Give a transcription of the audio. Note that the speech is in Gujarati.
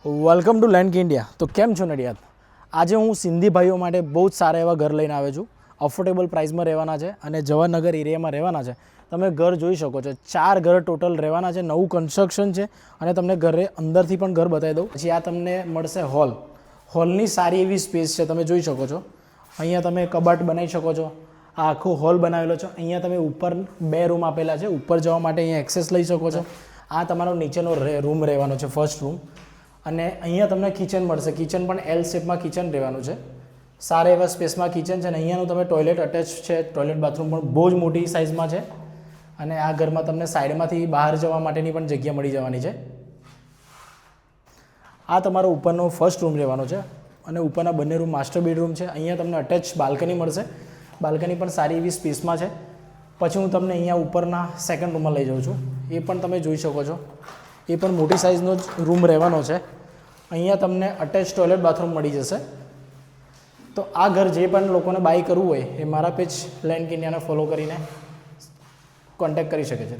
વેલકમ ટુ લેન્ડ કે ઇન્ડિયા. તો કેમ છો નડિયાદ? આજે હું સિંધી ભાઈઓ માટે બહુ જ સારા એવા ઘર લઈને આવ્યો છું. અફોર્ડેબલ પ્રાઇસમાં રહેવાના છે અને જવાહરનગર એરિયામાં રહેવાના છે. તમે ઘર જોઈ શકો છો, 4 ઘર ટોટલ રહેવાના છે. નવું કન્સ્ટ્રક્શન છે અને તમને ઘરે અંદરથી પણ ઘર બતાવી દઉં. પછી આ તમને મળશે હોલ. હોલની સારી એવી સ્પેસ છે, તમે જોઈ શકો છો. અહીંયા તમે કબાટ બનાવી શકો છો. આ આખો હોલ બનાવેલો છે. અહીંયા તમે ઉપર 2 રૂમ આપેલા છે. ઉપર જવા માટે અહીંયા એક્સેસ લઈ શકો છો. આ તમારો નીચેનો રૂમ રહેવાનો છે, ફર્સ્ટ રૂમ. અને અહીંયા તમને કિચન મળશે. કિચન પણ એલ શેપમાં કિચન રહેવાનું છે. સારા એવા સ્પેસમાં કિચન છે અને અહીંયાનું તમે ટોયલેટ અટેચ છે. ટોયલેટ બાથરૂમ પણ બહુ જ મોટી સાઇઝમાં છે. અને આ ઘરમાં તમને સાઈડમાંથી બહાર જવા માટેની પણ જગ્યા મળી જવાની છે. આ તમારો ઉપરનો ફર્સ્ટ રૂમ રહેવાનો છે અને ઉપરના બંને રૂમ માસ્ટર બેડરૂમ છે. અહીંયા તમને અટેચ બાલ્કની મળશે. બાલ્કની પણ સારી એવી સ્પેસમાં છે. પછી હું તમને અહીંયા ઉપરના સેકન્ડ રૂમમાં લઈ જાઉં છું. એ પણ તમે જોઈ શકો છો. એ પણ મોટી સાઇઝનો જ રૂમ રહેવાનો છે. અહીંયા તમને અટેચ ટોયલેટ બાથરૂમ મળી જશે. તો આ ઘર જે પણ લોકોને બાય કરવું હોય એ મારા પેજ લેન્ડ કે ઇન્ડિયાને ફોલો કરીને કોન્ટેક્ટ કરી શકે છે.